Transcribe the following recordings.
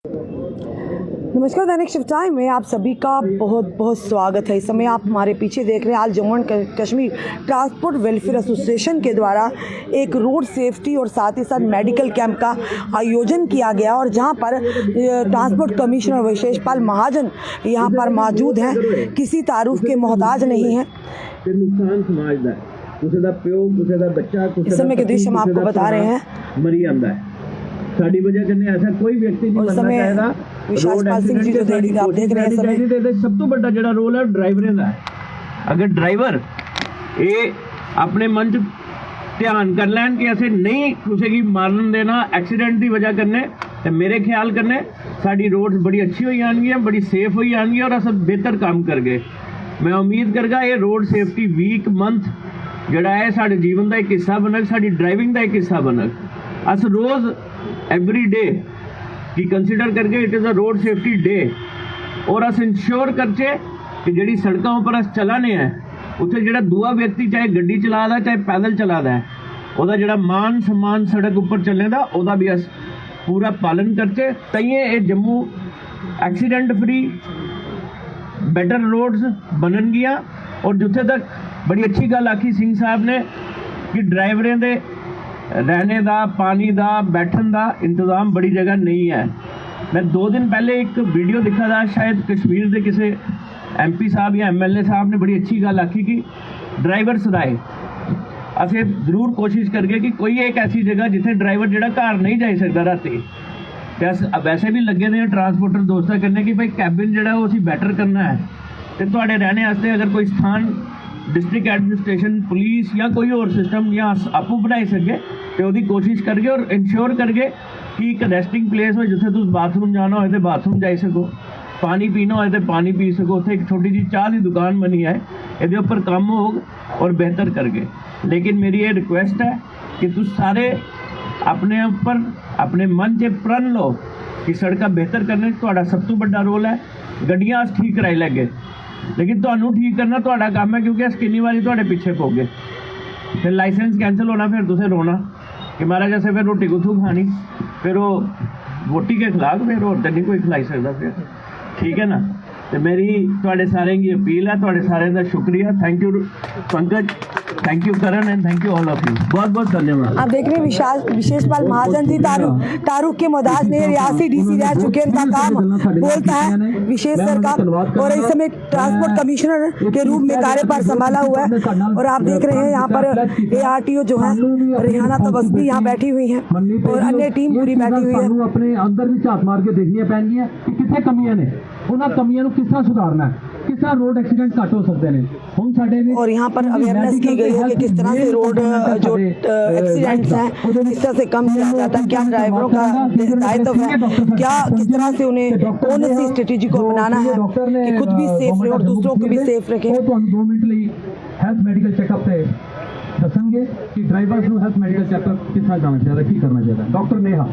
नमस्कार, दैनिक shift time में आप सभी का बहुत बहुत स्वागत है। इस समय आप हमारे पीछे देख रहे हैं आज Jammu and Kashmir transport welfare association के द्वारा एक रोड सेफ्टी और साथ ही साथ मेडिकल कैंप का आयोजन किया गया और जहां पर ट्रांसपोर्ट कमिश्नर विशेषपाल महाजन यहां पर मौजूद हैं। किसी तारुफ के मोहताज नहीं हैं। नुकसान समाज का किसी का प्यो किसी का बच्चा इस समय के दृश्य हम आपको बता रहे हैं। मरी आंदा है साड़ी वजह करने ऐसा कोई व्यक्ति नहीं बनना चाहेगा। विशाल सिंह जी जो आप देख रहे हैं सब तो बड़ा जिहड़ा रोल है ड्राइवरें दा। अगर ड्राइवर ये अपने मन च ध्यान कर लैन कि असें नहीं किसी की मारन देना एक्सीडेंट की वजह करने तो मेरे ख्याल करने साडी रोड बड़ी अच्छी हो जाएगी, बड़ी सेफ हो जाएगी और अस बेहतर काम करगे। मैं उम्मीद करगा ये रोड सेफ्टी वीक मंथ जिहड़ा है साडे जीवन का एक हिस्सा बनग, साडी ड्राइविंग का एक हिस्सा बनग। अस रोज़ एवरी डे की कंसीडर करके it is a road safety day और अस इंश्योर करचे कि जिहड़ी सड़कों पर अस चलाने हैं उत्थे जिहड़ा दूआ व्यक्ति चाहे गड्डी चला दा चाहे पैदल चला दा है ओहदा जिहड़ा मान सम्मान सड़क उपर चलने दा ओहदा भी अस पूरा पालन करचे। ताइये ये Jammu accident free better roads बनन गियां और जिथे तक बड़ी अच्छी गल आखी सिंह साहब ने कि ड्राइवरें दे रहने का पानी का बैठन का इंतजाम बड़ी जगह नहीं है। मैं 2 दिन पहले एक वीडियो दिखा था, शायद कश्मीर के किसी MP साहब या MLA साहब ने बड़ी अच्छी गल आखी कि ड्राइवर सदाए असें जरूर कोशिश करके कि कोई एक ऐसी जगह जिथे ड्राइवर जिहड़ा घर नहीं जा सकता राती वैसे भी लगे ने ट्रांसपोर्टर दोस्तां करने कि भाई कैबिन जिहड़ा वो असीं बैटर करना है तो तुहाडे रहने वास्ते अगर कोई स्थान डिस्ट्रिक्ट एडमिनिस्ट्रेशन पुलिस या कोई और सिस्टम या आपू बनाई सके तो वही कोशिश करके और इंश्योर करके कि एक रेस्टिंग प्लेस हो जिथे तुम बाथरूम जाना हो तो बाथरूम जा सको, पानी पीना हो तो पानी पी सको, उत्थे एक छोटी जी चाह की दुकान बनी है ये उपर काम हो और बेहतर करके। लेकिन मेरी ये रिक्वेस्ट है कि तुम सारे अपने ऊपर अपने मन से प्रण लो कि सड़क बेहतर करने तुहाडा सब तो बड़ा रोल है। गड्डियां अस ठीक कराई लैगे लेकिन तुहानू ठीक करना तुहाडा काम है क्योंकि अस कितनी बारी तुहाडे पीछे पोगे फिर लाइसेंस कैंसल होना फिर तुसें रोना कि महाराज असें फिर रोटी कुत्थों खानी फिर वो वोटी के खिलाफ फिर होर तो नहीं कोई खिलाई सकता फिर ठीक है ना। तो मेरी तुहाडे सारे की अपील है, तुहाडे सारे का शुक्रिया। Thank you Pankaj, thank you Karan and thank you all of you. बहुत बहुत धन्यवाद। आप देख रहे हैं विशेषपाल महाजन जी तारुफ के मोहताज ने रियासी DC रह चुके हैं। इनका काम बोलता है विशेष सरकार और इस समय ट्रांसपोर्ट कमिश्नर के रूप में कार्यभार संभाला हुआ है। और आप देख रहे हैं यहाँ पर ARTO जो है रेहाना तबस्मी यहाँ बैठी हुई है और अन्य टीम पूरी बैठी हुई है। अपने अंदर भी झात मार के देखनी पैंदियां कि कितने कमियां ने उन्होंने कमियां किस तरह सुधारना है, किस तरह रोड एक्सीडेंट घट हो सकते हैं। हम साडे और यहाँ पर अवेयरनेस की गई है कि किस तरह से रोड जो एक्सीडेंट्स हैं किस तरह से कम किया जाता है, क्या ड्राइवरों का दायित्व है, क्या किस तरह से उन्हें कौन सी स्ट्रेटेजी को अपनाना है कि खुद भी सेफ रहे और दूसरों को भी सेफ रखें। 2 मिनट ਲਈ हेल्थ मेडिकल चेकअप पे दसेंगे कि ड्राइवर्स ਨੂੰ हेल्थ मेडिकल चेकअप किस तरह जाना चाहिए, की करना चाहिए। Doctor Neha.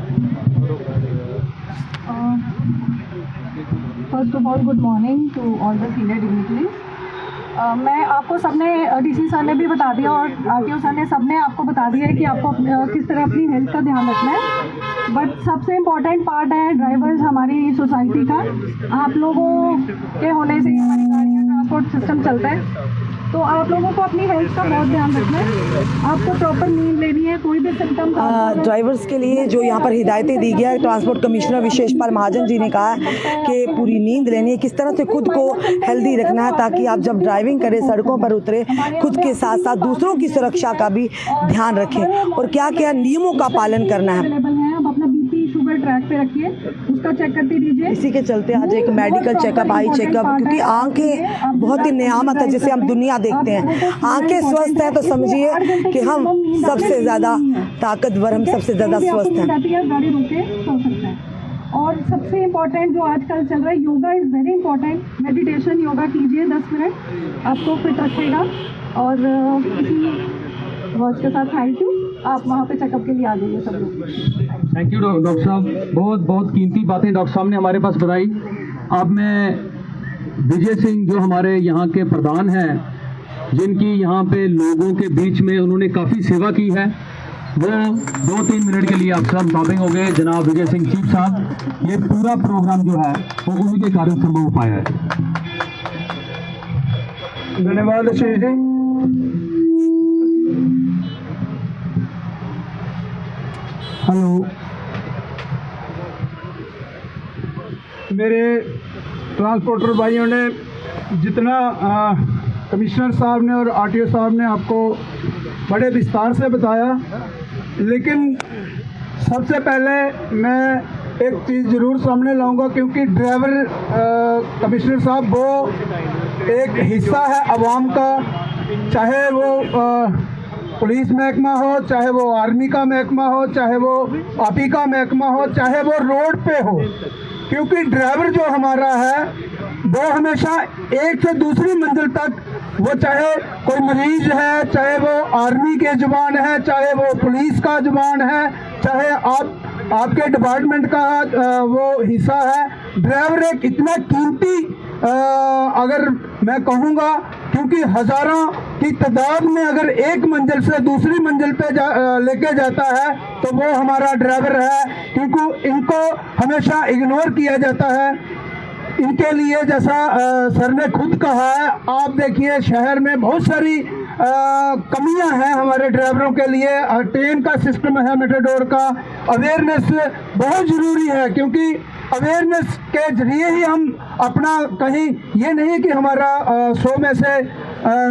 First of all good morning to all the senior dignitaries. मैं आपको सबने DC सर ने भी बता दिया और RTO सर ने सबने आपको बता दिया है कि आपको किस तरह अपनी हेल्थ का ध्यान रखना है। बट सबसे इम्पॉर्टेंट पार्ट है ड्राइवर्स हमारी सोसाइटी का। आप लोगों के होने से हमारी गाड़ियाँ ट्रांसपोर्ट सिस्टम चलता है तो आप लोगों को अपनी हेल्थ का बहुत ध्यान रखना है। आपको प्रॉपर नींद लेनी है, कोई भी सिम्टम ड्राइवर्स के लिए जो यहाँ पर हिदायतें दी गया है ट्रांसपोर्ट कमिश्नर विशेषपाल महाजन जी ने कहा है कि पूरी नींद लेनी है, किस तरह से खुद को हेल्दी रखना है ताकि आप जब ड्राइविंग करें सड़कों पर उतरे खुद के साथ साथ दूसरों की सुरक्षा का भी ध्यान रखें और क्या क्या नियमों का पालन करना है। आप अपना BP शुगर ट्रैक पे रखिए, उसका चेक करते रहिए। इसी के चलते आज एक मेडिकल चेकअप, आई चेकअप, क्योंकि आंखें बहुत ही नियामत है जिसे हम दुनिया देखते हैं। आंखें स्वस्थ है तो समझिए कि हम सबसे ज़्यादा ताकतवर, हम सबसे ज़्यादा स्वस्थ हैं। गाड़ी रोके सो सकता है। और सबसे इम्पोर्टेंट जो आजकल चल रहा है yoga is very important. Meditation yoga कीजिए 10 मिनट, आपको फिट रखेगा। और इसी वॉच के साथ थैंक यू, आप वहाँ पे चेकअप के लिए आ जाइए सब लोग। थैंक यू डॉक्टर साहब, बहुत बहुत कीमती बातें डॉक्टर साहब ने हमारे पास बताई। अब मैं विजय सिंह जो हमारे यहाँ के प्रधान हैं जिनकी यहाँ पे लोगों के बीच में उन्होंने काफ़ी सेवा की है वो 2-3 मिनट के लिए आप सब टॉपिंग हो गए। जनाब विजय सिंह चीफ साहब, ये पूरा प्रोग्राम जो है वो उन्हीं के कारण संभव हो पाया है। धन्यवाद आशीष जी। हेलो, मेरे ट्रांसपोर्टर भाइयों ने जितना कमिश्नर साहब ने और आरटीओ साहब ने आपको बड़े विस्तार से बताया, लेकिन सबसे पहले मैं एक चीज़ ज़रूर सामने लाऊंगा, क्योंकि ड्राइवर कमिश्नर साहब वो एक हिस्सा है आवाम का, चाहे वो पुलिस महकमा हो, चाहे वो आर्मी का महकमा हो, चाहे वो आपी का महकमा हो, चाहे वो रोड पे हो, क्योंकि ड्राइवर जो हमारा है वो हमेशा एक से दूसरी मंजिल तक, वो चाहे कोई मरीज है, चाहे वो आर्मी के जवान है, चाहे वो पुलिस का जवान है, चाहे आपके डिपार्टमेंट का वो हिस्सा है, ड्राइवर एक इतना कीमती अगर मैं कहूँगा, क्योंकि हज़ारों की तादाद में अगर एक मंजिल से दूसरी मंजिल पे लेके जाता है तो वो हमारा ड्राइवर है, क्योंकि इनको हमेशा इग्नोर किया जाता है। इनके लिए जैसा सर ने खुद कहा है, आप देखिए शहर में बहुत सारी कमियां हैं हमारे ड्राइवरों के लिए। ट्रेन का सिस्टम है, मेटाडोर का अवेयरनेस बहुत ज़रूरी है, क्योंकि अवेयरनेस के जरिए ही हम अपना, कहीं ये नहीं कि हमारा 100 में से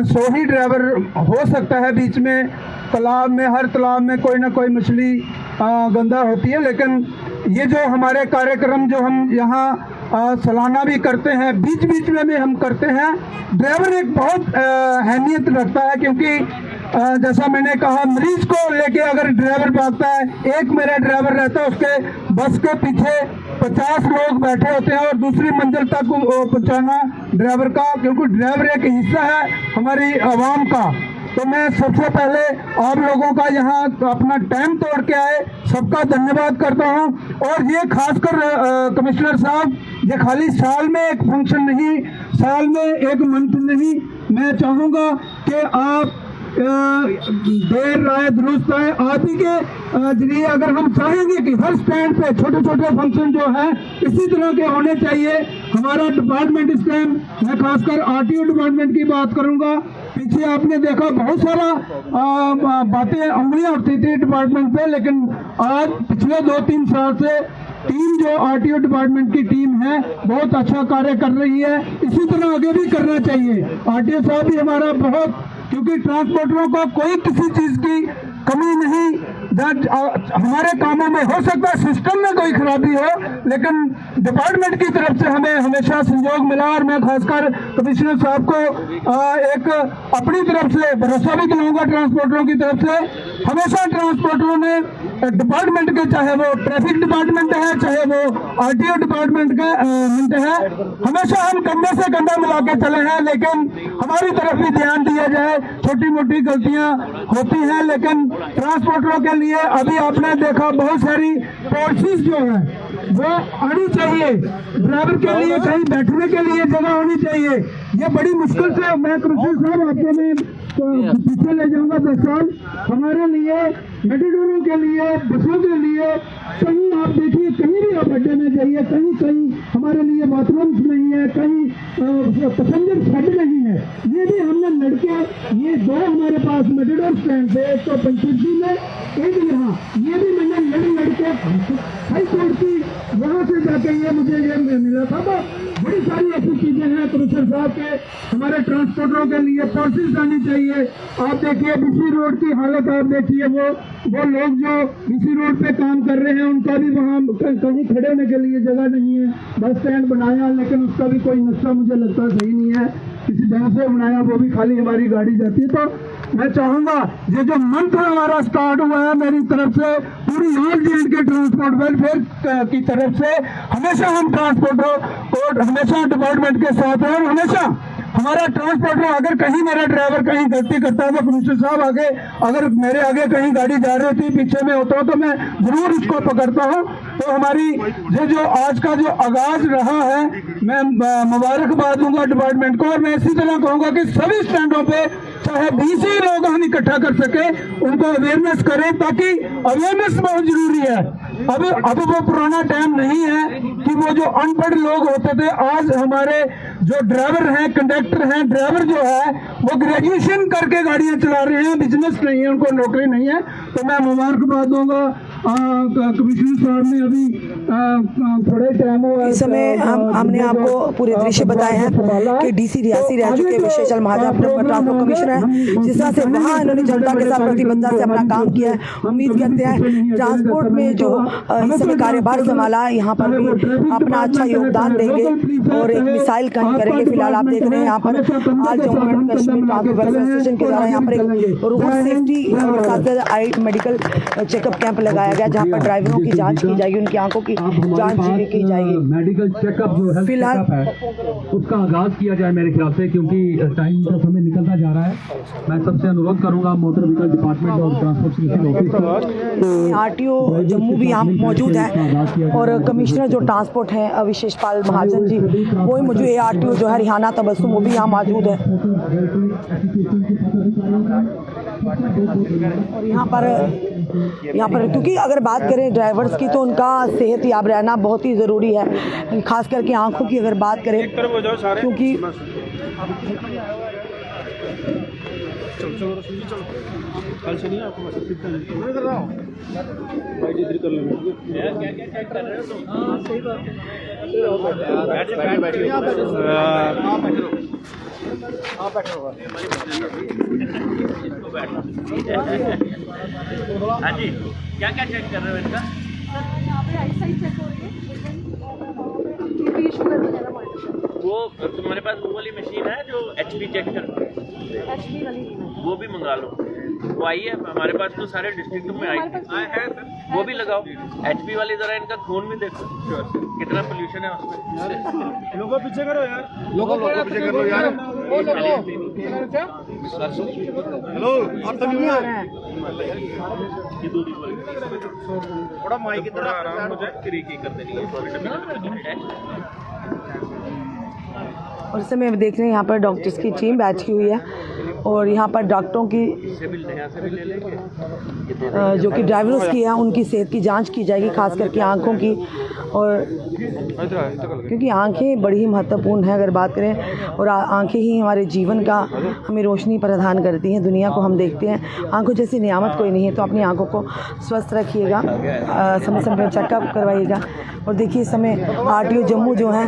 100 ही ड्राइवर हो सकता है। बीच में तालाब में, हर तालाब में कोई ना कोई मछली गंदा होती है, लेकिन ये जो हमारे कार्यक्रम जो हम यहाँ सालाना भी करते हैं, बीच बीच में भी हम करते हैं, ड्राइवर एक बहुत अहमियत रखता है, क्योंकि जैसा मैंने कहा, मरीज को लेके अगर ड्राइवर भागता है, एक मेरा ड्राइवर रहता है, उसके बस के पीछे 50 लोग बैठे होते हैं और दूसरी मंजिल तक पहुंचाना ड्राइवर का, क्योंकि ड्राइवर एक हिस्सा है हमारी आवाम का। तो मैं सबसे पहले आप लोगों का यहाँ अपना टाइम तोड़ के आए, सबका धन्यवाद करता हूँ। और ये खासकर कमिश्नर साहब, ये खाली साल में एक फंक्शन नहीं, साल में एक मंथ नहीं, मैं चाहूँगा कि आप देर आए दुरुस्त आए, आप ही के जरिए अगर हम चाहेंगे कि हर स्टैंड पे छोटे छोटे फंक्शन जो है इसी तरह के होने चाहिए। हमारा डिपार्टमेंट इस टाइम, मैं खासकर आरटीओ डिपार्टमेंट की बात करूंगा, पीछे आपने देखा बहुत सारा बातें उंगलियां उठती थी डिपार्टमेंट पे, लेकिन आज पिछले 2-3 साल से टीम जो आरटीओ डिपार्टमेंट की टीम है बहुत अच्छा कार्य कर रही है। इसी तरह आगे भी करना चाहिए। आरटीओ साहब भी हमारा बहुत, क्योंकि ट्रांसपोर्टरों को कोई किसी चीज की कमी नहीं, हमारे कामों में हो सकता है सिस्टम में कोई खराबी हो, लेकिन डिपार्टमेंट की तरफ से हमें हमेशा सहयोग मिला। और मैं खासकर कमिश्नर साहब को एक अपनी तरफ से भरोसा भी दिलाऊंगा ट्रांसपोर्टरों की तरफ से। हमेशा ट्रांसपोर्टरों ने डिपार्टमेंट के, चाहे वो ट्रैफिक डिपार्टमेंट है, चाहे वो आरटीओ डिपार्टमेंट का है, हमेशा हम कंधे से कंधा मिला के चले हैं, लेकिन हमारी तरफ भी ध्यान दिया जाए। छोटी मोटी गलतियां होती हैं, लेकिन ट्रांसपोर्टरों के लिए अभी आपने देखा बहुत सारी पॉलिसीज जो है वो आनी चाहिए। ड्राइवर के लिए कहीं बैठने के लिए जगह होनी चाहिए। ये बड़ी मुश्किल से, मैं कमिश्नर साहब आपको मैं पीछे ले जाऊंगा 10 साल, हमारे लिए मेटाडोरों के लिए, बसों के लिए, कहीं आप देखिए, कहीं भी आप अड्डे में जाइए, कहीं कहीं हमारे लिए बाथरूम्स नहीं है, कहीं पैसेंजर शेड नहीं है। ये भी हमने लड़के, ये 2 हमारे पास मेटाडोर स्टैंड है, एक तो पंचवटी में, एक यहाँ, ये भी मैंने लड़के हाई कोर्ट की वहाँ से जाके ये मुझे ये मिला था। तो बड़ी सारी ऐसी चीजें हैं कमिश्नर साहब के, हमारे ट्रांसपोर्टरों के लिए पॉलिसीज आनी चाहिए। आप देखिए बीसी रोड की हालत, आप देखिए वो लोग जो बीसी रोड पे काम कर रहे हैं, उनका भी वहाँ कहीं खड़े होने के लिए जगह नहीं है। बस स्टैंड बनाया, लेकिन उसका भी कोई नक्शा मुझे लगता सही नहीं है, किसी ढंग से बनाया, वो भी खाली हमारी गाड़ी जाती है। तो मैं चाहूंगा ये जो मंथ हमारा स्टार्ट हुआ है, मेरी तरफ से पूरी ऑल जेएंड के ट्रांसपोर्ट वेलफेयर की तरफ से, हमेशा हम ट्रांसपोर्ट को हमेशा डिपार्टमेंट के साथ हैं, हमेशा हमारा ट्रांसपोर्टर अगर कहीं मेरा ड्राइवर कहीं गलती करता है तो कमिश्नर साहब आगे, अगर मेरे आगे कहीं गाड़ी जा रही होती पीछे में होता तो मैं जरूर उसको पकड़ता हूँ। तो हमारी ये जो आज का जो आगाज रहा है, मैं मुबारकबाद दूंगा डिपार्टमेंट को, और मैं इसी तरह कहूंगा कि सभी स्टैंडों पे चाहे 20 ही लोग हम इकट्ठा कर सके, उनको अवेयरनेस करें, ताकि अवेयरनेस बहुत जरूरी है। अब वो पुराना टाइम नहीं है कि वो जो अनपढ़ लोग होते थे, आज हमारे जो ड्राइवर हैं, कंडक्टर हैं, ड्राइवर जो है वो ग्रेजुएशन करके गाड़ियां चला रहे हैं, बिजनेस नहीं है, उनको नौकरी नहीं है। तो मैं मुबारकबाद दूंगा कमिश्नर साहब ने अभी थोड़े टाइम हुआ इस समय हमने आपको पूरे दृश्य बताए हैं कि डीसी रियासी रह चुके विशेषल महाजन ट्रांसपोर्ट कमिश्नर है, जिस तरह से वहाँ इन्होंने जनता के साथ प्रतिबद्धता से अपना काम किया है। उम्मीद करते हैं ट्रांसपोर्ट में जो इस समय कार्यभार संभाला, यहाँ पर भी अपना अच्छा योगदान देंगे और एक मिसाइल कायम करेंगे। फिलहाल आप देख रहे हैं यहाँ पर आज Jammu and Kashmir transport welfare association के द्वारा यहाँ पर एक रोड सेफ्टी और साथ आई मेडिकल चेकअप कैंप लगाया गया, जहाँ पर ड्राइवरों की जांच की जाएगी, उनकी आंखों की जांच की जाएगी। मेडिकल चेकअप जो है फिलहाल उसका आगाज किया जाए मेरे ख्याल से, क्योंकि टाइम का समय निकलता जा रहा है। मैं सबसे अनुरोध करूंगा मोटर व्हीकल डिपार्टमेंट और ट्रांसपोर्टेशन ऑफिस, आरटीओ जम्मू भी यहाँ मौजूद है और कमिश्नर जो ट्रांसपोर्ट है विशेषपाल महाजन जी, वही मुझे आरटीओ जो है रिहाना तबस्सुम, वो भी यहाँ मौजूद है। और यहाँ पर क्योंकि अगर बात करें ड्राइवर्स की तो उनका सेहत याब रहना बहुत ही ज़रूरी है, खास करके आंखों की अगर बात करें, क्योंकि हाँ जी, क्या क्या चेक कर रहे हो इनका? यहाँ पे आईसाइट चेक हो रही है, बीपी शुगर वगैरह मॉनिटर। वो तुम्हारे पास वो वाली मशीन है जो HP चेक करती है? HP वाली नहीं है। वो भी मंगा लो, वो आई है हमारे पास तो सारे डिस्ट्रिक्ट में आई है, वो भी लगाओ। HP वाली जरा इनका खून भी देखो कितना पोल्यूशन है उसमें। लोगों पीछे करो यार, लोगों पीछे कर लो यार, वो लोगों हेलो आप तो नहीं आ रहे हैं, थोड़ा माइक की तरह आराम हो जाए, क्रीकी कर देनी है। और इस समय देख रहे हैं यहाँ पर डॉक्टर्स की टीम बैठी हुई है और यहाँ पर डॉक्टरों की जो कि ड्राइवर्स की है उनकी सेहत की जांच की जाएगी, खास करके आंखों की। और क्योंकि आंखें बड़ी ही महत्वपूर्ण है अगर बात करें, और आंखें ही हमारे जीवन का हमें रोशनी प्रदान करती हैं, दुनिया को हम देखते हैं। आंखों जैसी नियामत कोई नहीं है, तो अपनी आंखों को स्वस्थ रखिएगा, समय समय पर चेकअप करवाइएगा। और देखिए इस समय आरटीओ जम्मू जो है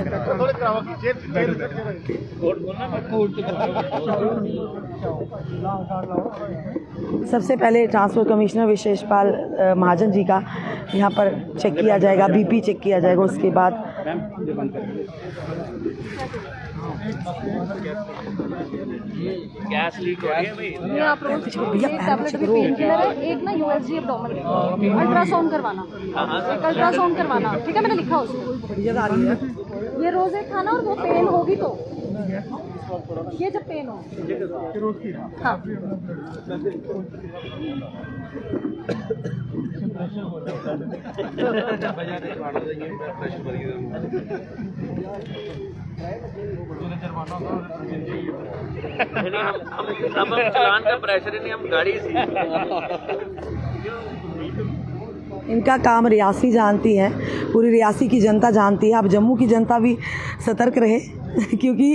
सबसे पहले ट्रांसपोर्ट कमिश्नर विशेषपाल महाजन जी का यहाँ पर चेक किया जाएगा, बीपी चेक किया जाएगा। उसके बाद गैस लीक हो रही है भाई। ये आप रोज एक टैबलेट भी पेन किलर है, एक ना USG एब्डोमिनल अल्ट्रासाउंड करवाना, एक अल्ट्रासाउंड करवाना, ठीक है, मैंने लिखा उसको। ये रोज एक खाना, और वो पेन होगी तो ये जब पेन हो हाँ हम चलान का प्रेशर ही नहीं, हम गाड़ी इनका काम रियासी जानती है, पूरी रियासी की जनता जानती है। अब जम्मू की जनता भी सतर्क रहे क्योंकि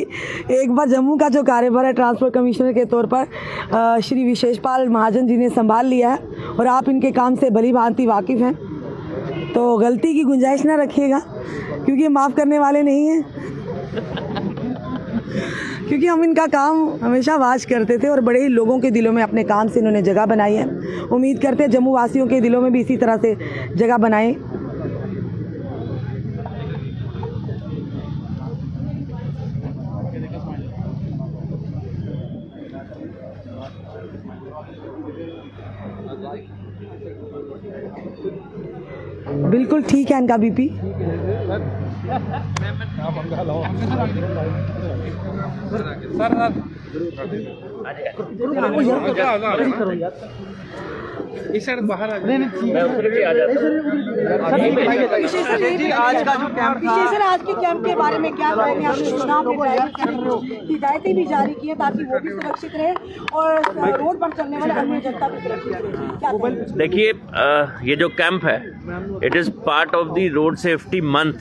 एक बार जम्मू का जो कार्यभार है ट्रांसपोर्ट कमिश्नर के तौर पर श्री विशेषपाल महाजन जी ने संभाल लिया है और आप इनके काम से भली भांति वाकिफ़ हैं, तो गलती की गुंजाइश ना रखिएगा क्योंकि माफ़ करने वाले नहीं हैं क्योंकि हम इनका काम हमेशा वाच करते थे और बड़े ही लोगों के दिलों में अपने काम से इन्होंने जगह बनाई है। उम्मीद करते हैं जम्मू वासियों के दिलों में भी इसी तरह से जगह बनाएं। बिल्कुल ठीक है इनका बीपी। विशेषण आज के कैंप के बारे में क्या कहेंगे? आपने चुनाव में हिदायतें भी जारी की हैं ताकि वो भी सुरक्षित रहे और रोड पर चलने वाले अन्य जनता भी सुरक्षित रहे। क्या कहेंगे? देखिए, ये जो कैंप है it is part of the road safety month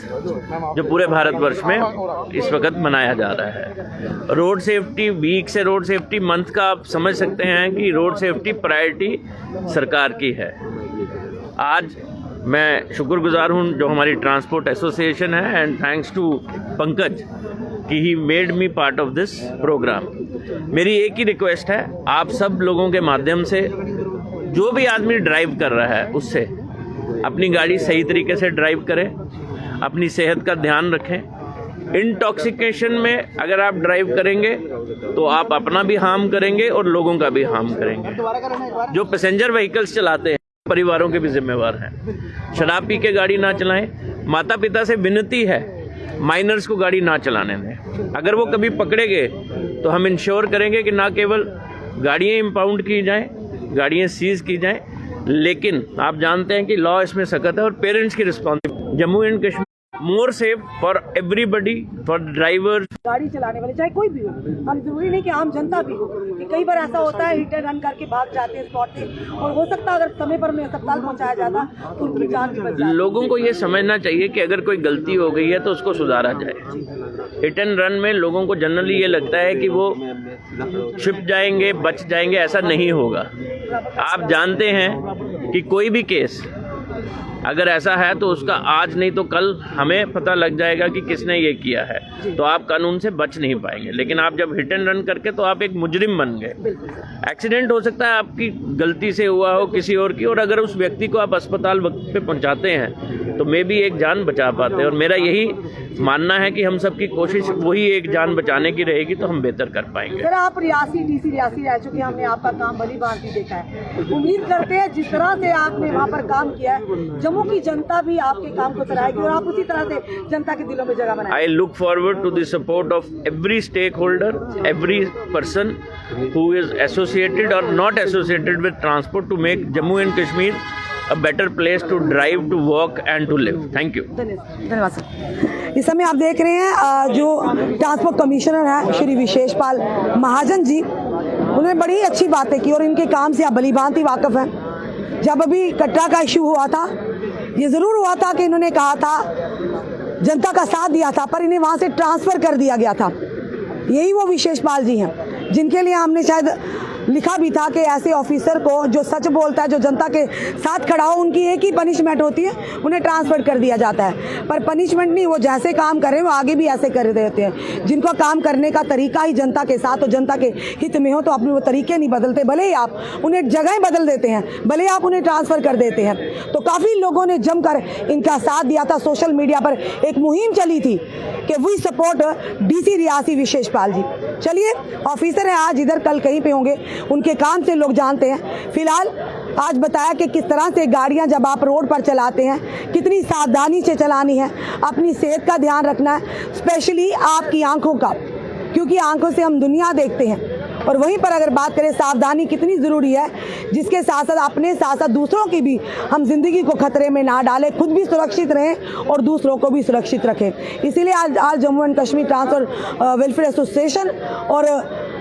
जो पूरे भारतवर्ष में इस वक्त मनाया जा रहा है। रोड सेफ्टी वीक से रोड सेफ्टी मंथ का आप समझ सकते हैं कि रोड सेफ्टी प्रायोरिटी सरकार की है। आज मैं शुक्रगुजार हूँ जो हमारी ट्रांसपोर्ट एसोसिएशन है एंड थैंक्स टू पंकज कि he made me part of this programme. मेरी एक ही रिक्वेस्ट है, आप सब लोगों के माध्यम से जो भी आदमी ड्राइव कर रहा है उससे अपनी गाड़ी सही तरीके से ड्राइव करें, अपनी सेहत का ध्यान रखें। इंटॉक्सिकेशन में अगर आप ड्राइव करेंगे तो आप अपना भी हार्म करेंगे और लोगों का भी हार्म करेंगे। जो पैसेंजर व्हीकल्स चलाते हैं परिवारों के भी जिम्मेवार हैं। शराब पी के गाड़ी ना चलाएं। माता पिता से विनती है माइनर्स को गाड़ी ना चलाने दें। अगर वो कभी पकड़े गए तो हम इंश्योर करेंगे कि ना केवल गाड़ियाँ इम्पाउंड की जाएं, गाड़ियाँ सीज की जाएं, लेकिन आप जानते हैं कि लॉ इसमें सख्त है और पेरेंट्स की responsibility. Jammu and Kashmir more safe for everybody, for drivers. गाड़ी चलाने वाले चाहे कोई भी हो, हम जरूरी नहीं कि आम जनता भी हो, कि कई बार ऐसा होता है हिट एंड रन करके भाग जाते हैं स्पॉट से, और हो सकता है अगर समय पर उन्हें अस्पताल पहुंचाया जाता तो उनकी जान भी बच जाती। लोगों को ये समझना चाहिए कि अगर कोई गलती हो गई है तो उसको सुधारा जाए। हिट एंड रन में लोगों को जनरली ये लगता है कि वो छिप जाएंगे, बच जाएंगे। ऐसा नहीं होगा। आप जानते हैं कि कोई भी केस अगर ऐसा है तो उसका आज नहीं तो कल हमें पता लग जाएगा कि किसने ये किया है, तो आप कानून से बच नहीं पाएंगे। लेकिन आप जब हिट एंड रन करके तो आप एक मुजरिम बन गए। एक्सीडेंट हो सकता है आपकी गलती से हुआ हो किसी और की, और अगर उस व्यक्ति को आप अस्पताल वक्त पे पहुंचाते हैं तो मे भी एक जान बचा पाते हैं। और मेरा यही मानना है कि हम सबकी कोशिश वही एक जान बचाने की रहेगी तो हम बेहतर कर पाएंगे। सर, आप रियासी डीसी रियासी रह चुके हैं, हमने आपका काम भली भांति देखा है। उम्मीद करते हैं जिस तरह से आपने वहाँ पर काम किया है जम्मू की जनता भी आपके काम को सराहेगी और आप उसी तरह से जनता के दिलों में जगह बनाएंगे। I look forward to the support of every stakeholder, every person who is associated or not associated with transport to make Jammu and Kashmir a better place to drive, to work and to live. Thank you. धन्यवाद sir. इस समय आप देख रहे हैं जो transport commissioner है श्री विशेषपाल महाजन जी, उन्होंने बड़ी अच्छी बातें की और इनके काम से आप भली भांति वाकफ हैं। जब अभी कटरा का इशू हुआ था, ये ज़रूर हुआ था कि इन्होंने कहा था, जनता का साथ दिया था, पर इन्हें वहाँ से ट्रांसफ़र कर दिया गया था। यही वो विशेषपाल जी हैं जिनके लिए हमने शायद लिखा भी था कि ऐसे ऑफिसर को जो सच बोलता है, जो जनता के साथ खड़ा हो, उनकी एक ही पनिशमेंट होती है, उन्हें ट्रांसफ़र कर दिया जाता है। पर पनिशमेंट नहीं, वो जैसे काम कर रहे हैं वो आगे भी ऐसे कर देते हैं। जिनको काम करने का तरीका ही जनता के साथ और जनता के हित में हो तो अपने वो तरीके नहीं बदलते, भले ही आप उन्हें जगह बदल देते हैं, भले ही आप उन्हें ट्रांसफ़र कर देते हैं। तो काफ़ी लोगों ने जमकर इनका साथ दिया था। सोशल मीडिया पर एक मुहिम चली थी कि वी सपोर्ट डीसी रियासी विशेषपाल जी। चलिए, ऑफिसर हैं आज इधर, कल कहीं पे होंगे, उनके काम से लोग जानते हैं। फिलहाल आज बताया कि किस तरह से गाड़ियां जब आप रोड पर चलाते हैं कितनी सावधानी से चलानी है, अपनी सेहत का ध्यान रखना है, स्पेशली आपकी आंखों का, क्योंकि आंखों से हम दुनिया देखते हैं। और वहीं पर अगर बात करें सावधानी कितनी ज़रूरी है, जिसके साथ साथ अपने साथ साथ दूसरों की भी हम जिंदगी को खतरे में ना डालें, खुद भी सुरक्षित रहें और दूसरों को भी सुरक्षित रखें। इसीलिए आज Jammu and Kashmir transport welfare association और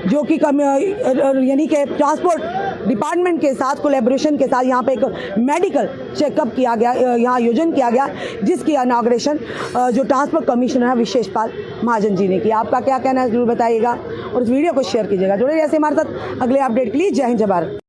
जो कि यानी कि ट्रांसपोर्ट डिपार्टमेंट के साथ कोलैबोरेशन के साथ यहाँ पे एक मेडिकल चेकअप किया गया, यहाँ आयोजन किया गया, जिसकी इनॉग्रेशन जो ट्रांसपोर्ट कमिश्नर है विशेषपाल महाजन जी ने किया। आपका क्या कहना है जरूर बताइएगा और इस वीडियो को शेयर कीजिएगा। जुड़े रहिए हमारे साथ अगले अपडेट के लिए। जय हिंद, जय भारत।